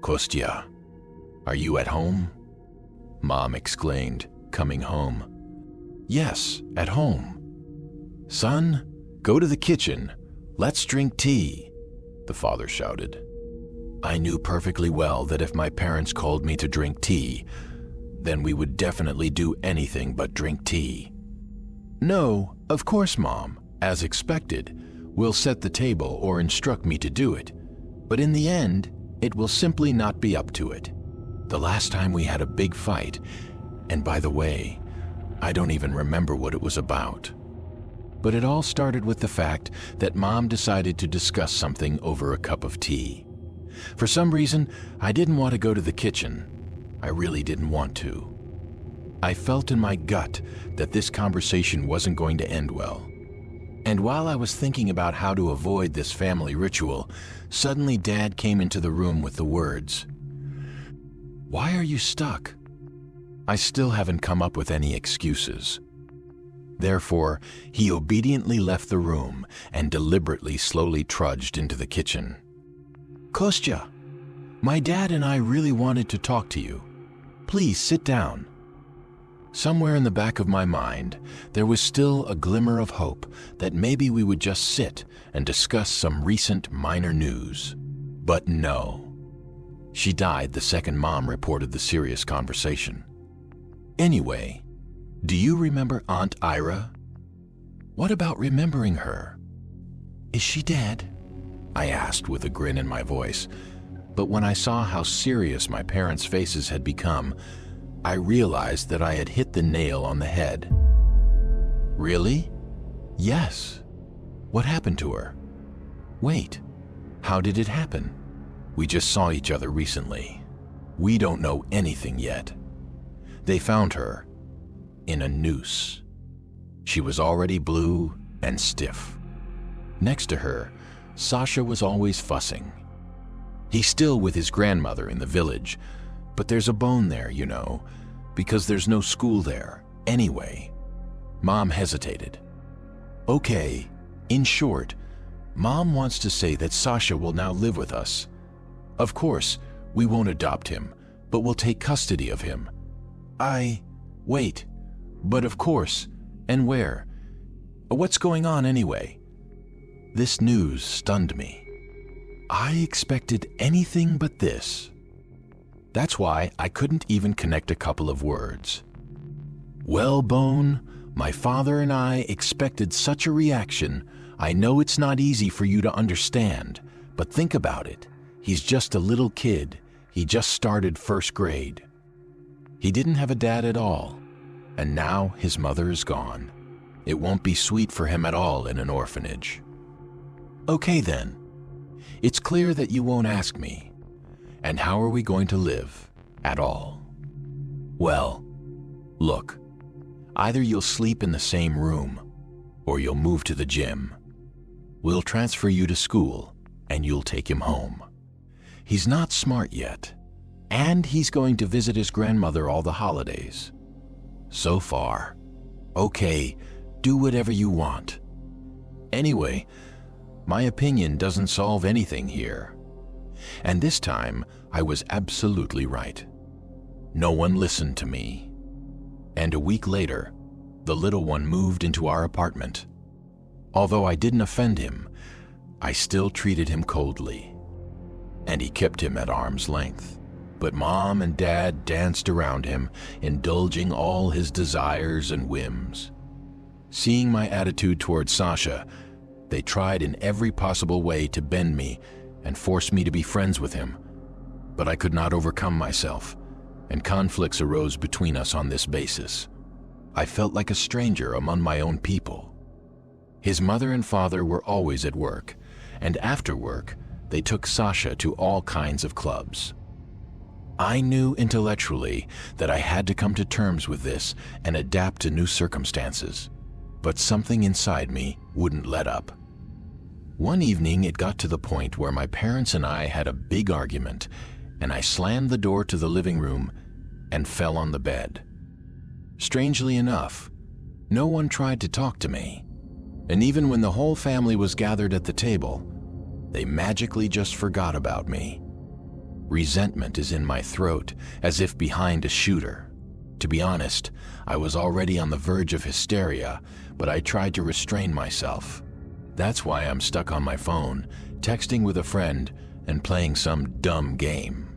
"Kostya, are you at home?" Mom exclaimed, coming home. "Yes, at home." "Son, go to the kitchen. Let's drink tea," the father shouted. I knew perfectly well that if my parents called me to drink tea, then we would definitely do anything but drink tea. "No, of course, Mom, as expected. We'll set the table or instruct me to do it, but in the end, it will simply not be up to it. The last time we had a big fight, and by the way, I don't even remember what it was about. But it all started with the fact that Mom decided to discuss something over a cup of tea. For some reason, I didn't want to go to the kitchen. I really didn't want to. I felt in my gut that this conversation wasn't going to end well. And while I was thinking about how to avoid this family ritual, suddenly Dad came into the room with the words, "Why are you stuck?" I still haven't come up with any excuses. Therefore, he obediently left the room and deliberately slowly trudged into the kitchen. "Kostya, my dad and I really wanted to talk to you. Please sit down." Somewhere in the back of my mind, there was still a glimmer of hope that maybe we would just sit and discuss some recent minor news. But no. She died the second Mom reported the serious conversation. Anyway, do you remember Aunt Ira? What about remembering her? Is she dead? I asked with a grin in my voice, but when I saw how serious my parents' faces had become, I realized that I had hit the nail on the head. Really? Yes. What happened to her? Wait, how did it happen? We just saw each other recently. We don't know anything yet. They found her in a noose. She was already blue and stiff. Next to her, Sasha was always fussing. He's still with his grandmother in the village, but there's a bone there, you know, because there's no school there. Anyway, Mom hesitated. Okay, in short, Mom wants to say that Sasha will now live with us. Of course, we won't adopt him, but we'll take custody of him. Wait, but of course, and where? What's going on anyway? This news stunned me. I expected anything but this. That's why I couldn't even connect a couple of words. Well, Bone, my father and I expected such a reaction. I know it's not easy for you to understand, but think about it. He's just a little kid. He just started first grade. He didn't have a dad at all, and now his mother is gone. It won't be sweet for him at all in an orphanage. Okay then. It's clear that you won't ask me. And how are we going to live at all? Well, look, either you'll sleep in the same room or you'll move to the gym. We'll transfer you to school and you'll take him home. He's not smart yet, and he's going to visit his grandmother all the holidays. So far, okay, do whatever you want. Anyway, my opinion doesn't solve anything here. And this time, I was absolutely right. No one listened to me. And a week later, the little one moved into our apartment. Although I didn't offend him, I still treated him coldly. And he kept him at arm's length. But Mom and Dad danced around him, indulging all his desires and whims. Seeing my attitude towards Sasha, they tried in every possible way to bend me and force me to be friends with him. But I could not overcome myself, and conflicts arose between us on this basis. I felt like a stranger among my own people. His mother and father were always at work, and after work, they took Sasha to all kinds of clubs. I knew intellectually that I had to come to terms with this and adapt to new circumstances, but something inside me wouldn't let up. One evening, it got to the point where my parents and I had a big argument, and I slammed the door to the living room and fell on the bed. Strangely enough, no one tried to talk to me, and even when the whole family was gathered at the table, they magically just forgot about me. Resentment is in my throat, as if behind a shooter. To be honest, I was already on the verge of hysteria, but I tried to restrain myself. That's why I'm stuck on my phone, texting with a friend and playing some dumb game.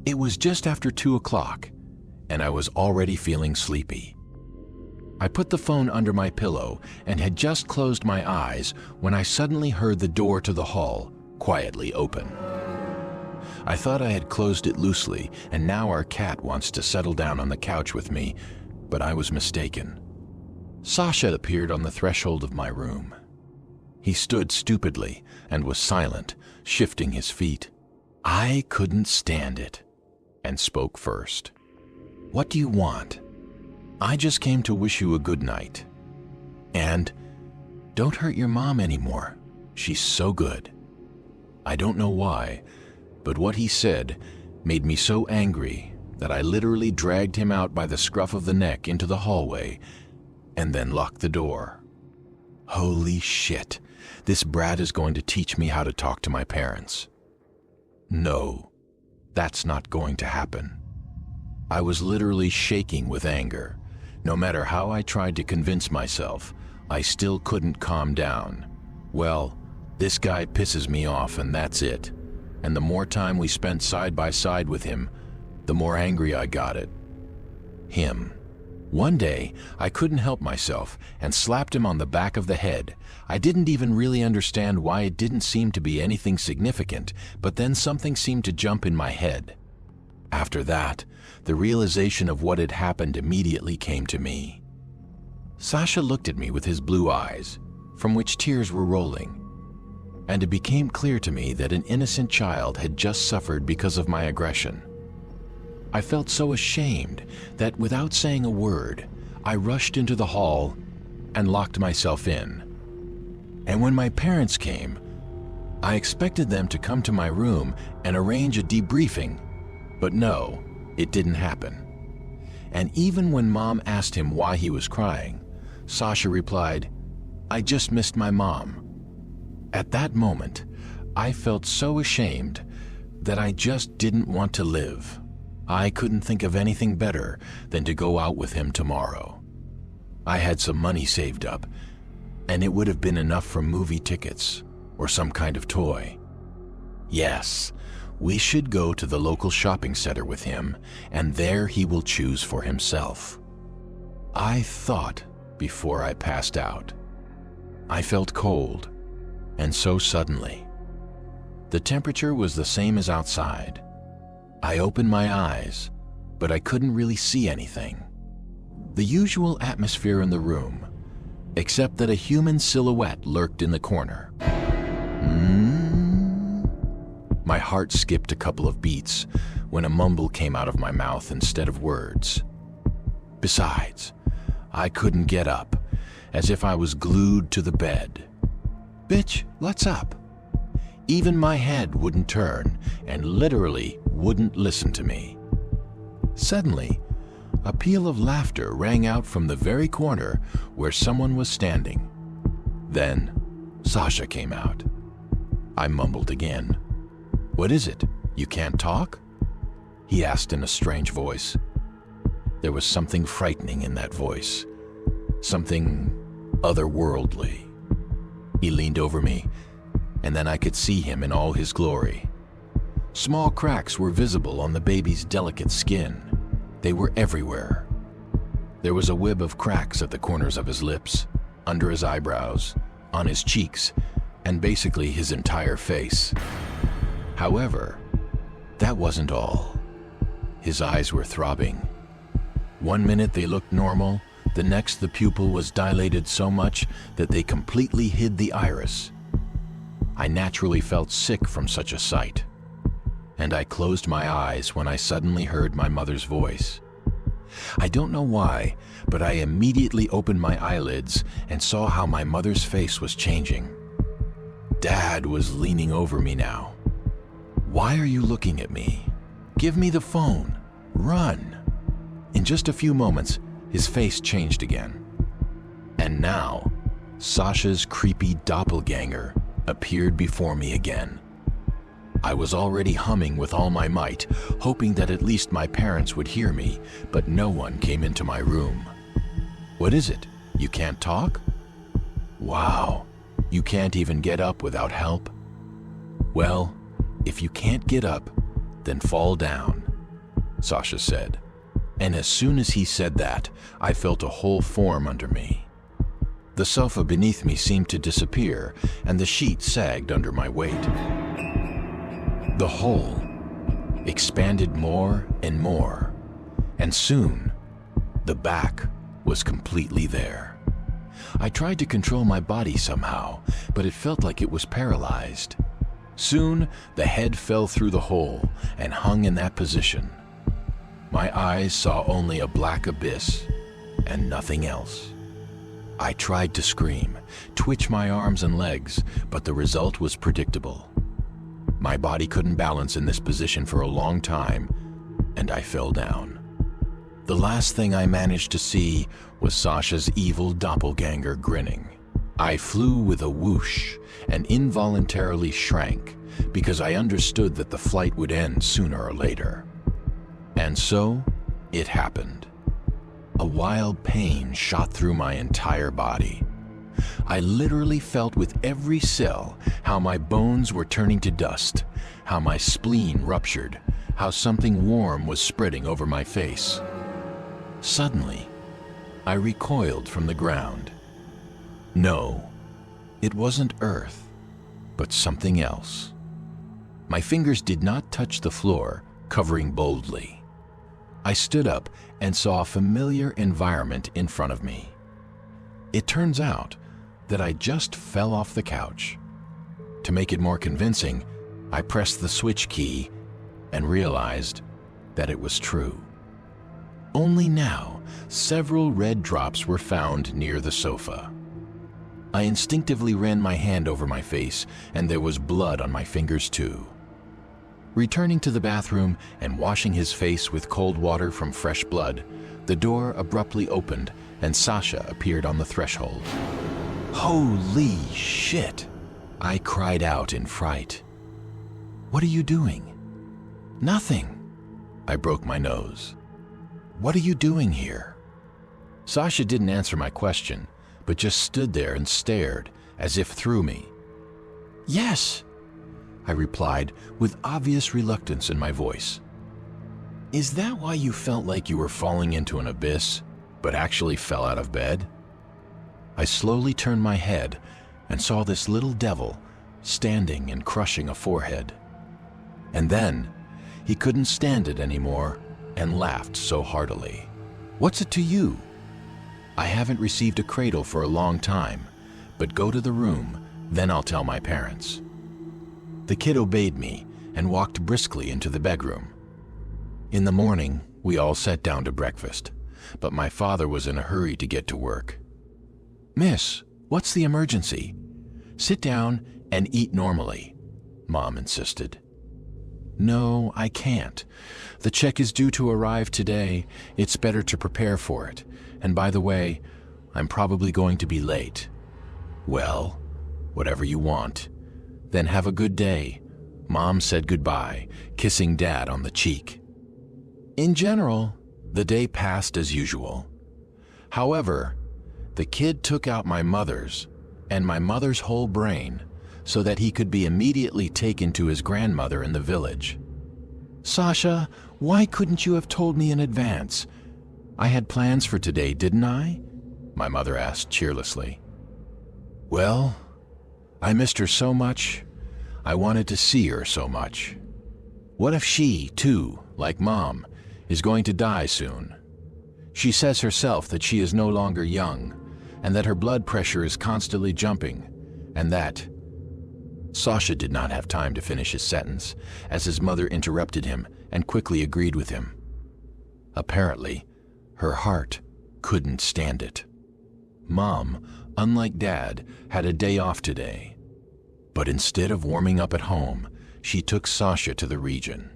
It was just after 2 o'clock, and I was already feeling sleepy. I put the phone under my pillow and had just closed my eyes when I suddenly heard the door to the hall quietly open. I thought I had closed it loosely, and now our cat wants to settle down on the couch with me, but I was mistaken. Sasha appeared on the threshold of my room. He stood stupidly and was silent, shifting his feet. I couldn't stand it, and spoke first. "What do you want?" "I just came to wish you a good night. And don't hurt your mom anymore. She's so good." I don't know why, but what he said made me so angry that I literally dragged him out by the scruff of the neck into the hallway and then locked the door. Holy shit, this brat is going to teach me how to talk to my parents. No, that's not going to happen. I was literally shaking with anger. No matter how I tried to convince myself, I still couldn't calm down. Well, this guy pisses me off and that's it. And the more time we spent side by side with him, the more angry I got at him. One day, I couldn't help myself and slapped him on the back of the head. I didn't even really understand why. It didn't seem to be anything significant, but then something seemed to jump in my head. After that, the realization of what had happened immediately came to me. Sasha looked at me with his blue eyes, from which tears were rolling, and it became clear to me that an innocent child had just suffered because of my aggression. I felt so ashamed that without saying a word, I rushed into the hall and locked myself in. And when my parents came, I expected them to come to my room and arrange a debriefing, but no, it didn't happen. And even when Mom asked him why he was crying, Sasha replied, "I just missed my mom." At that moment, I felt so ashamed that I just didn't want to live. I couldn't think of anything better than to go out with him tomorrow. I had some money saved up, and it would have been enough for movie tickets or some kind of toy. Yes, we should go to the local shopping center with him, and there he will choose for himself. I thought before I passed out. I felt cold, and so suddenly. The temperature was the same as outside. I opened my eyes, but I couldn't really see anything. The usual atmosphere in the room, except that a human silhouette lurked in the corner. My heart skipped a couple of beats when a mumble came out of my mouth instead of words. Besides, I couldn't get up, as if I was glued to the bed. "Bitch, let's up." Even my head wouldn't turn and literally wouldn't listen to me. Suddenly, a peal of laughter rang out from the very corner where someone was standing. Then, Sasha came out. I mumbled again. "What is it? You can't talk?" he asked in a strange voice. There was something frightening in that voice, something otherworldly. He leaned over me, and then I could see him in all his glory. Small cracks were visible on the baby's delicate skin. They were everywhere. There was a web of cracks at the corners of his lips, under his eyebrows, on his cheeks, and basically his entire face. However, that wasn't all. His eyes were throbbing. One minute they looked normal, the next the pupil was dilated so much that they completely hid the iris. I naturally felt sick from such a sight, and I closed my eyes when I suddenly heard my mother's voice. I don't know why, but I immediately opened my eyelids and saw how my mother's face was changing. Dad was leaning over me now. "Why are you looking at me? Give me the phone. Run." In just a few moments, his face changed again. And now, Sasha's creepy doppelganger appeared before me again. I was already humming with all my might, hoping that at least my parents would hear me, but no one came into my room. "What is it? You can't talk?" "Wow, you can't even get up without help?" "Well, if you can't get up, then fall down," Sasha said. And as soon as he said that, I felt a whole form under me. The sofa beneath me seemed to disappear, and the sheet sagged under my weight. The hole expanded more and more, and soon the back was completely there. I tried to control my body somehow, but it felt like it was paralyzed. Soon the head fell through the hole and hung in that position. My eyes saw only a black abyss and nothing else. I tried to scream, twitch my arms and legs, but the result was predictable. My body couldn't balance in this position for a long time, and I fell down. The last thing I managed to see was Sasha's evil doppelganger grinning. I flew with a whoosh and involuntarily shrank because I understood that the flight would end sooner or later. And so, it happened. A wild pain shot through my entire body. I literally felt with every cell how my bones were turning to dust, how my spleen ruptured, how something warm was spreading over my face. Suddenly, I recoiled from the ground. No, it wasn't earth, but something else. My fingers did not touch the floor, covering boldly. I stood up and saw a familiar environment in front of me. It turns out that I just fell off the couch. To make it more convincing, I pressed the switch key and realized that it was true. Only now, several red drops were found near the sofa. I instinctively ran my hand over my face, and there was blood on my fingers too. Returning to the bathroom and washing his face with cold water from fresh blood, the door abruptly opened and Sasha appeared on the threshold. "Holy shit!" I cried out in fright. "What are you doing?" "Nothing." I broke my nose. "What are you doing here?" Sasha didn't answer my question, but just stood there and stared, as if through me. "Yes," I replied with obvious reluctance in my voice. "Is that why you felt like you were falling into an abyss, but actually fell out of bed?" I slowly turned my head and saw this little devil standing and crushing a forehead. And then he couldn't stand it anymore and laughed so heartily. "What's it to you?" "I haven't received a cradle for a long time, but go to the room, then I'll tell my parents." The kid obeyed me and walked briskly into the bedroom. In the morning, we all sat down to breakfast, but my father was in a hurry to get to work. "Miss, what's the emergency? Sit down and eat normally," Mom insisted. "No, I can't. The check is due to arrive today. It's better to prepare for it. And by the way, I'm probably going to be late." "Well, whatever you want. Then have a good day." Mom said goodbye, kissing Dad on the cheek. In general, the day passed as usual. However, the kid took out my mother's and my mother's whole brain so that he could be immediately taken to his grandmother in the village. "Sasha, why couldn't you have told me in advance? I had plans for today, didn't I?" my mother asked cheerlessly. "Well, I missed her so much. I wanted to see her so much. What if she, too, like Mom, is going to die soon? She says herself that she is no longer young, and that her blood pressure is constantly jumping, and that—" Sasha did not have time to finish his sentence, as his mother interrupted him and quickly agreed with him. Apparently, her heart couldn't stand it. Mom, unlike Dad, had a day off today. But instead of warming up at home, she took Sasha to the region.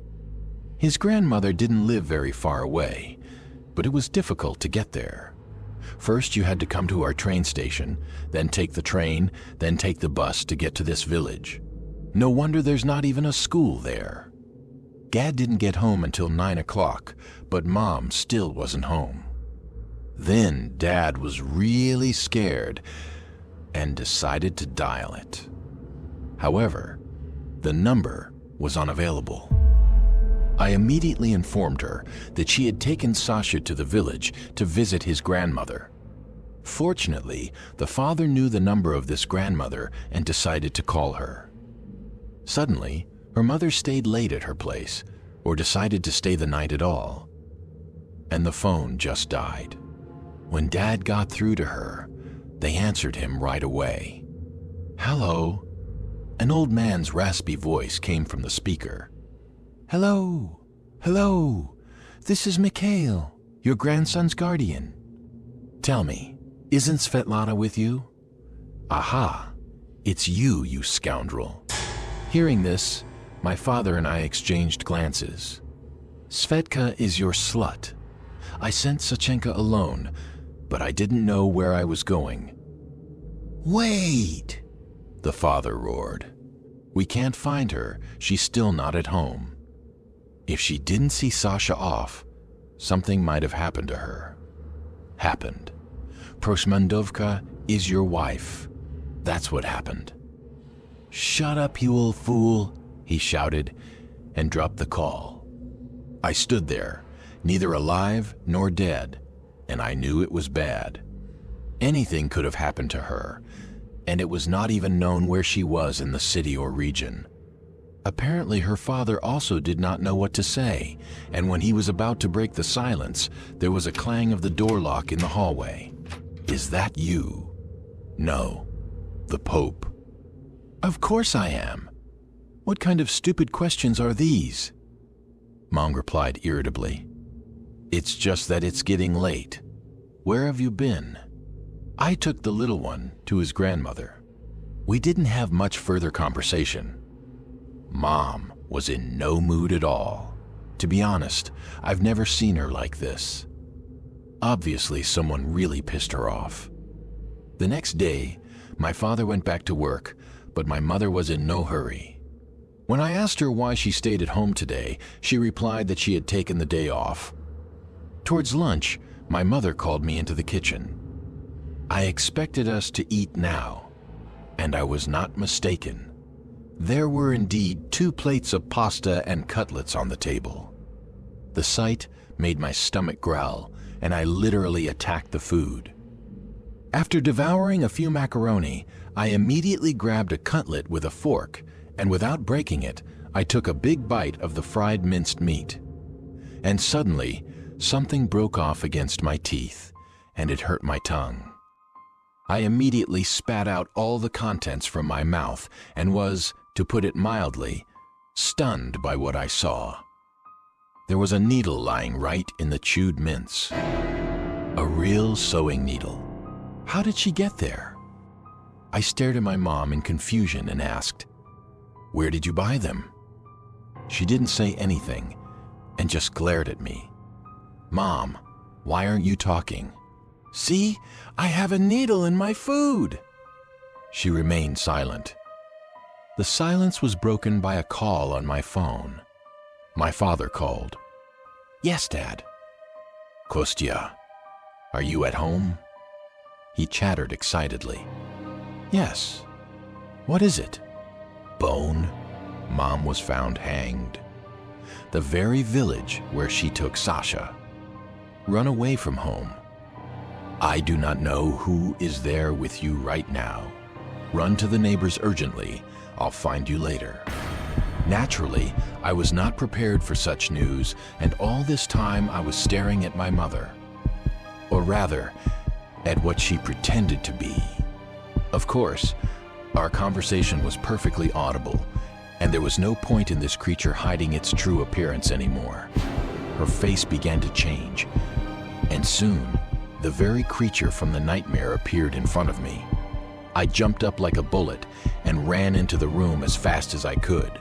His grandmother didn't live very far away, but it was difficult to get there. First, you had to come to our train station, then take the train, then take the bus to get to this village. No wonder there's not even a school there. Dad didn't get home until 9 o'clock, but Mom still wasn't home. Then Dad was really scared and decided to dial it. However, the number was unavailable. I immediately informed her that she had taken Sasha to the village to visit his grandmother. Fortunately, the father knew the number of this grandmother and decided to call her. Suddenly, her mother stayed late at her place, or decided to stay the night at all, and the phone just died. When Dad got through to her, they answered him right away. "Hello." An old man's raspy voice came from the speaker. "Hello, hello, this is Mikhail, your grandson's guardian. Tell me, isn't Svetlana with you?" "Aha, it's you, you scoundrel." Hearing this, my father and I exchanged glances. "Svetka is your slut. I sent Sachenka alone, but I didn't know where I was going." "Wait!" the father roared. "We can't find her. She's still not at home. If she didn't see Sasha off, something might have happened to her." Happened. Prosmandovka is your wife. That's what happened. "Shut up, you old fool," he shouted, and dropped the call. I stood there, neither alive nor dead, and I knew it was bad. Anything could have happened to her, and it was not even known where she was in the city or region. Apparently her father also did not know what to say, and when he was about to break the silence, there was a clang of the door lock in the hallway. "Is that you?" "No, the Pope." "Of course I am. What kind of stupid questions are these?" Mom replied irritably. "It's just that it's getting late. Where have you been?" I took the little one to his grandmother. We didn't have much further conversation. Mom was in no mood at all. To be honest, I've never seen her like this. Obviously, someone really pissed her off. The next day, my father went back to work, but my mother was in no hurry. When I asked her why she stayed at home today, she replied that she had taken the day off. Towards lunch, my mother called me into the kitchen. I expected us to eat now, and I was not mistaken. There were indeed 2 plates of pasta and cutlets on the table. The sight made my stomach growl, and I literally attacked the food. After devouring a few macaroni, I immediately grabbed a cutlet with a fork, and without breaking it, I took a big bite of the fried minced meat. And suddenly, something broke off against my teeth, and it hurt my tongue. I immediately spat out all the contents from my mouth and was, to put it mildly, stunned by what I saw. There was a needle lying right in the chewed mince. A real sewing needle. How did she get there? I stared at my mom in confusion and asked, "Where did you buy them?" She didn't say anything and just glared at me. "Mom, why aren't you talking?" "See, I have a needle in my food." She remained silent. The silence was broken by a call on my phone. My father called. "Yes, Dad." "Kostya, are you at home?" He chattered excitedly. "Yes. What is it?" "Bone. Mom was found hanged. The very village where she took Sasha. Run away from home. I do not know who is there with you right now. Run to the neighbors urgently. I'll find you later." Naturally, I was not prepared for such news, and all this time I was staring at my mother. Or rather, at what she pretended to be. Of course, our conversation was perfectly audible, and there was no point in this creature hiding its true appearance anymore. Her face began to change, and soon, the very creature from the nightmare appeared in front of me. I jumped up like a bullet and ran into the room as fast as I could.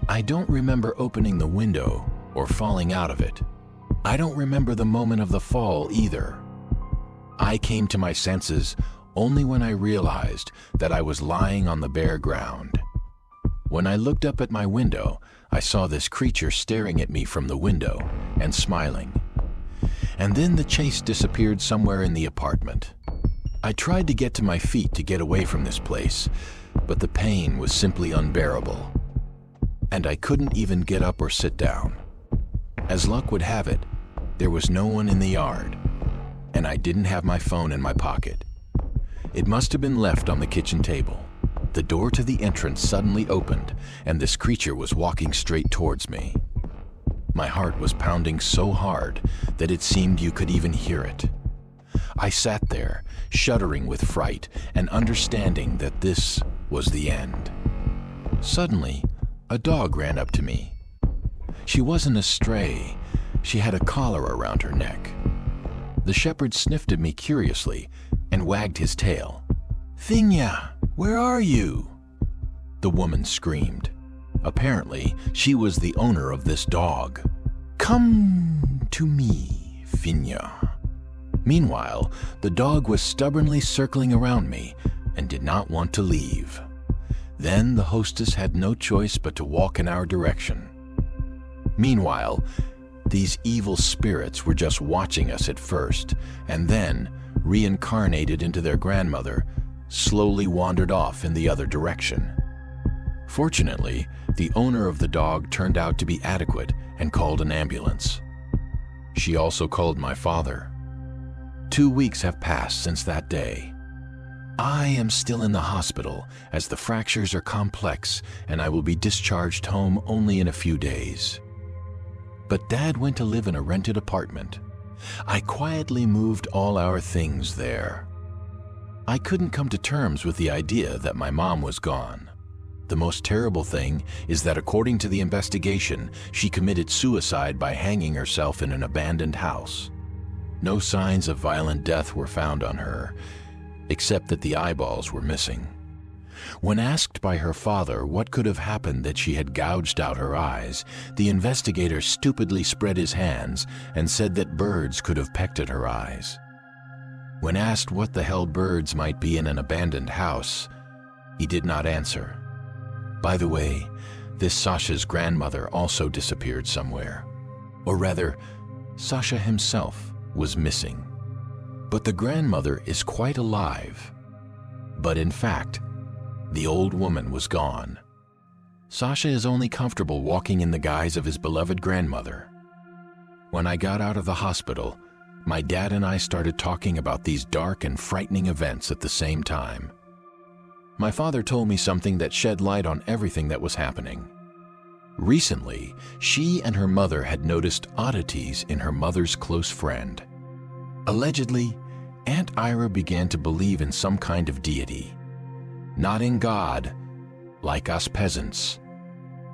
I don't remember opening the window or falling out of it. I don't remember the moment of the fall either. I came to my senses only when I realized that I was lying on the bare ground. When I looked up at my window, I saw this creature staring at me from the window and smiling. And then the chase disappeared somewhere in the apartment. I tried to get to my feet to get away from this place, but the pain was simply unbearable. And I couldn't even get up or sit down. As luck would have it, there was no one in the yard, and I didn't have my phone in my pocket. It must have been left on the kitchen table. The door to the entrance suddenly opened, and this creature was walking straight towards me. My heart was pounding so hard that it seemed you could even hear it. I sat there, shuddering with fright and understanding that this was the end. Suddenly, a dog ran up to me. She wasn't a stray. She had a collar around her neck. The shepherd sniffed at me curiously and wagged his tail. "Finya, where are you?" The woman screamed. Apparently, she was the owner of this dog. "Come to me, Finya." Meanwhile, the dog was stubbornly circling around me and did not want to leave. Then the hostess had no choice but to walk in our direction. Meanwhile, these evil spirits were just watching us at first, and then, reincarnated into their grandmother, slowly wandered off in the other direction. Fortunately, the owner of the dog turned out to be adequate and called an ambulance. She also called my father. 2 weeks have passed since that day. I am still in the hospital as the fractures are complex and I will be discharged home only in a few days. But Dad went to live in a rented apartment. I quietly moved all our things there. I couldn't come to terms with the idea that my mom was gone. The most terrible thing is that according to the investigation, she committed suicide by hanging herself in an abandoned house. No signs of violent death were found on her, except that the eyeballs were missing. When asked by her father what could have happened that she had gouged out her eyes, the investigator stupidly spread his hands and said that birds could have pecked at her eyes. When asked what the hell birds might be in an abandoned house, he did not answer. By the way, this Sasha's grandmother also disappeared somewhere. Or rather, Sasha himself was missing. But the grandmother is quite alive. But in fact, the old woman was gone. Sasha is only comfortable walking in the guise of his beloved grandmother. When I got out of the hospital, my dad and I started talking about these dark and frightening events at the same time. My father told me something that shed light on everything that was happening. Recently, she and her mother had noticed oddities in her mother's close friend. Allegedly, Aunt Ira began to believe in some kind of deity. Not in God, like us peasants,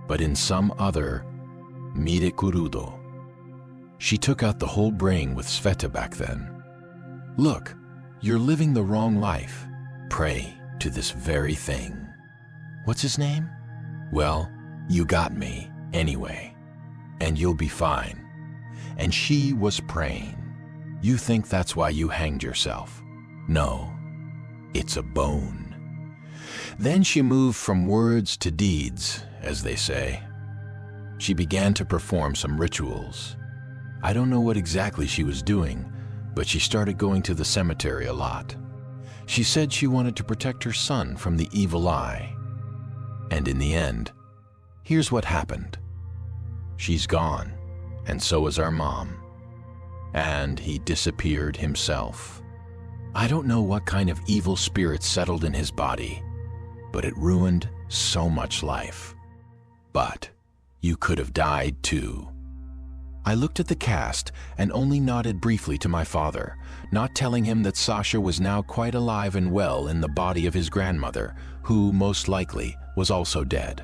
but in some other mide kurudo. She took out the whole brain with Sveta back then. Look, you're living the wrong life. Pray to this very thing. What's his name? Well, you got me, anyway. And you'll be fine. And she was praying. You think that's why you hanged yourself? No, it's a bone. Then she moved from words to deeds, as they say. She began to perform some rituals. I don't know what exactly she was doing, but she started going to the cemetery a lot. She said she wanted to protect her son from the evil eye. And in the end, here's what happened. She's gone, and so is our mom. And he disappeared himself. I don't know what kind of evil spirit settled in his body, but it ruined so much life. But you could have died too. I looked at the cast and only nodded briefly to my father, not telling him that Sasha was now quite alive and well in the body of his grandmother, who most likely was also dead.